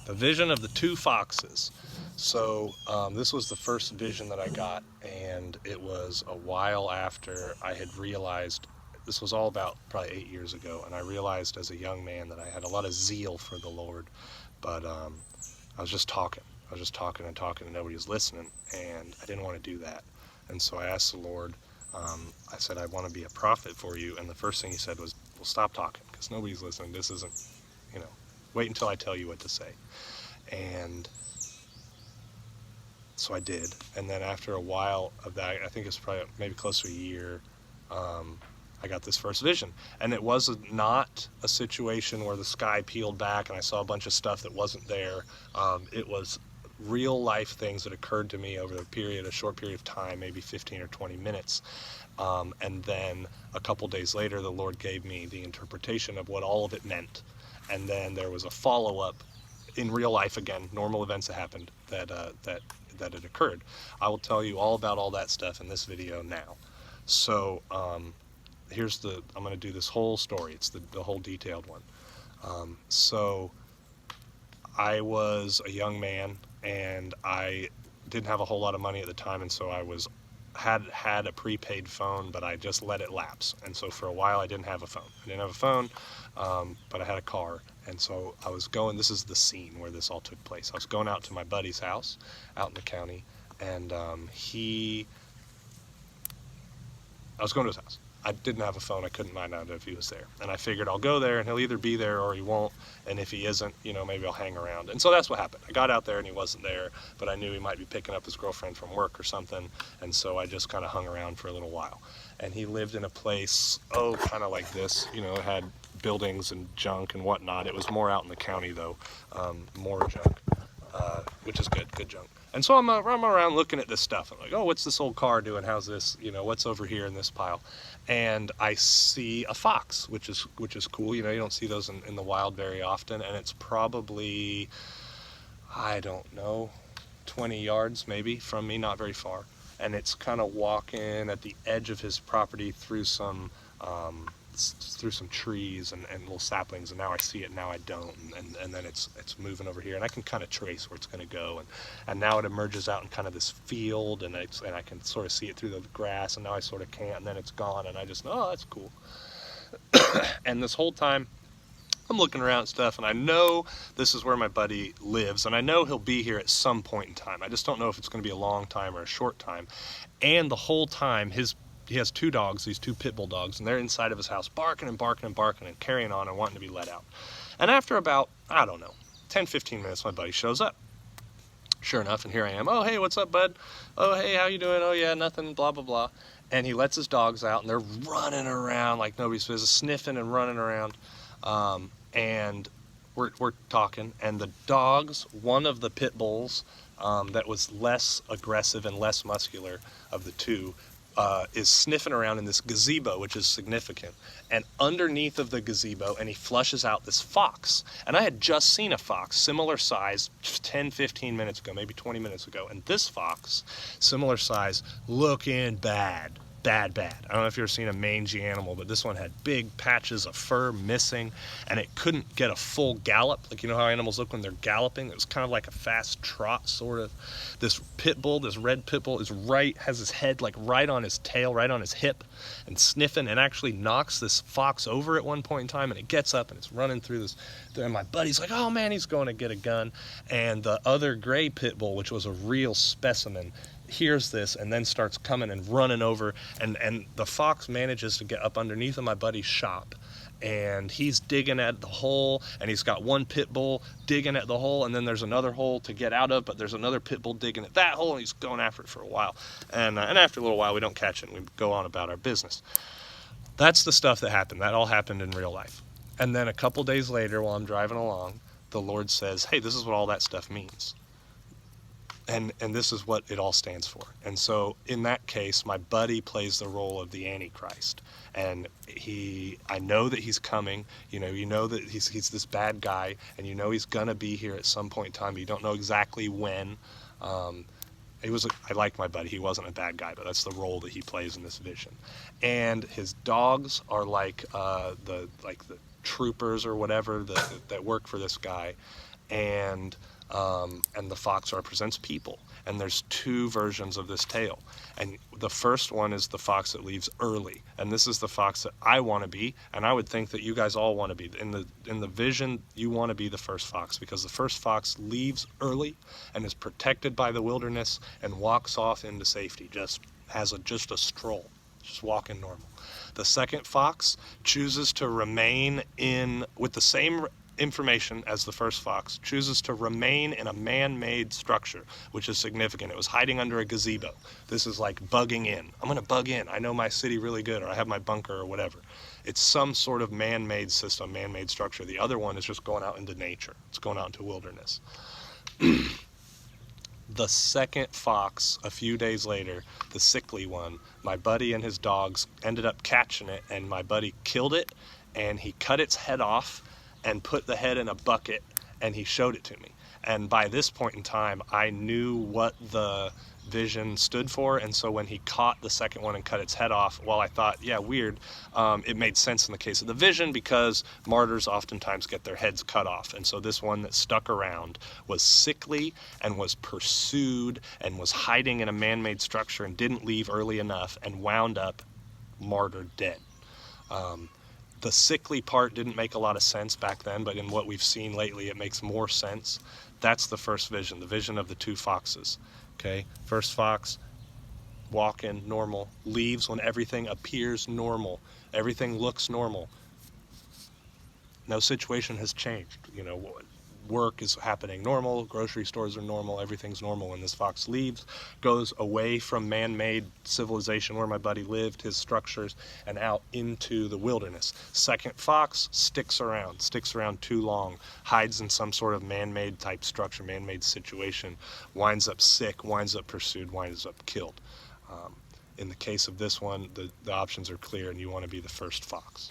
The vision of the two foxes. So this was the first vision that I got, and it was a while after I had realized, this was all about probably 8 years ago, and I realized as a young man that I had a lot of zeal for the Lord, but I was just talking. I was just talking and talking, and nobody was listening, and I didn't want to do that. And so I asked the Lord, I said, I want to be a prophet for you. And the first thing he said was, well, stop talking, because nobody's listening. This isn't, you know, wait until I tell you what to say. And so I did. And then after a while of that, I think it's probably maybe close to a year, I got this first vision. And it was not a situation where the sky peeled back and I saw a bunch of stuff that wasn't there. It was real life things that occurred to me over a short period of time, maybe 15 or 20 minutes. And then a couple days later, the Lord gave me the interpretation of what all of it meant. And then there was a follow-up in real life again, normal events that happened that had occurred. I will tell you all about all that stuff in this video now. So I'm going to do this whole story. It's the whole detailed one. So I was a young man, and I didn't have a whole lot of money at the time, and so I had a prepaid phone, but I just let it lapse. And so for a while I didn't have a phone. But I had a car. And so I was going, this is the scene where this all took place. I was going out to my buddy's house out in the county, and I was going to his house. I didn't have a phone. I couldn't find out if he was there. And I figured I'll go there and he'll either be there or he won't. And if he isn't, maybe I'll hang around. And so that's what happened. I got out there and he wasn't there, but I knew he might be picking up his girlfriend from work or something. And so I just kind of hung around for a little while. And he lived in a place, kind of like this, it had buildings and junk and whatnot. It was more out in the county though, more junk, which is good junk. And so I'm around looking at this stuff. I'm like, oh, what's this old car doing? How's this? What's over here in this pile? And I see a fox, which is cool. You don't see those in the wild very often. And it's probably, I don't know, 20 yards maybe from me, not very far. And it's kind of walking at the edge of his property through some trees and little saplings, and now I see it, now I don't, and then it's moving over here, and I can kind of trace where it's going to go, and now it emerges out in kind of this field, and I can sort of see it through the grass, and now I sort of can't, and then it's gone, and I just, oh, that's cool. And this whole time I'm looking around at stuff, and I know this is where my buddy lives, and I know he'll be here at some point in time. I just don't know if it's going to be a long time or a short time. And the whole time he has two dogs, these two pit bull dogs, and they're inside of his house barking and barking and barking and carrying on and wanting to be let out. And after about, 10-15 minutes, my buddy shows up. Sure enough, and here I am. Oh, hey, what's up, bud? Oh, hey, how you doing? Oh, yeah, nothing, blah, blah, blah. And he lets his dogs out, and they're running around like nobody's business, sniffing and running around. And we're talking, and the dogs, one of the pit bulls that was less aggressive and less muscular of the two, is sniffing around in this gazebo, which is significant, and underneath of the gazebo, and he flushes out this fox. And I had just seen a fox similar size 10-15 minutes ago, maybe 20 minutes ago, and this fox, similar size, looking bad. I don't know if you've ever seen a mangy animal, but this one had big patches of fur missing, and it couldn't get a full gallop. Like, how animals look when they're galloping? It was kind of like a fast trot, sort of. This pit bull, this red pit bull, has his head like right on his tail, right on his hip, and sniffing, and actually knocks this fox over at one point in time, and it gets up and it's running through this. And my buddy's like, oh man, he's going to get a gun. And the other gray pit bull, which was a real specimen, hears this and then starts coming and running over, and the fox manages to get up underneath of my buddy's shop, and he's digging at the hole, and he's got one pit bull digging at the hole, and then there's another hole to get out of, but there's another pit bull digging at that hole, and he's going after it for a while, and after a little while we don't catch it and we go on about our business. That's the stuff that happened. That all happened in real life. And then a couple days later, while I'm driving along, the Lord says, hey, this is what all that stuff means. And this is what it all stands for. And so in that case, my buddy plays the role of the Antichrist. And I know that he's coming. You know that he's this bad guy, and he's gonna be here at some point in time. But you don't know exactly when. I like my buddy. He wasn't a bad guy, but that's the role that he plays in this vision. And his dogs are like the troopers or whatever that work for this guy. and the fox represents people. And there's two versions of this tale. And the first one is the fox that leaves early. And this is the fox that I want to be, and I would think that you guys all want to be. In the vision, you want to be the first fox, because the first fox leaves early and is protected by the wilderness and walks off into safety, just a stroll, just walking normal. The second fox chooses to remain with the same information as the first fox, chooses to remain in a man-made structure, which is significant. It was hiding under a gazebo. This is like bugging in. I'm going to bug in. I know my city really good, or I have my bunker or whatever. It's some sort of man-made system, man-made structure. The other one is just going out into nature. It's going out into wilderness. The second fox, a few days later, the sickly one, my buddy and his dogs ended up catching it, and my buddy killed it, and he cut its head off and put the head in a bucket, and he showed it to me. And by this point in time, I knew what the vision stood for, and so when he caught the second one and cut its head off, well, I thought, yeah, weird, it made sense in the case of the vision, because martyrs oftentimes get their heads cut off. And so this one that stuck around was sickly and was pursued and was hiding in a man-made structure and didn't leave early enough and wound up martyred dead. The sickly part didn't make a lot of sense back then, but in what we've seen lately, it makes more sense. That's the first vision, the vision of the two foxes. Okay, first fox, walking normal, leaves when everything appears normal, everything looks normal. No situation has changed. Work is happening normal, grocery stores are normal, everything's normal. When this fox leaves, goes away from man-made civilization where my buddy lived, his structures, and out into the wilderness. Second fox sticks around too long, hides in some sort of man-made type structure, man-made situation, winds up sick, winds up pursued, winds up killed. In the case of this one, the options are clear, and you want to be the first fox.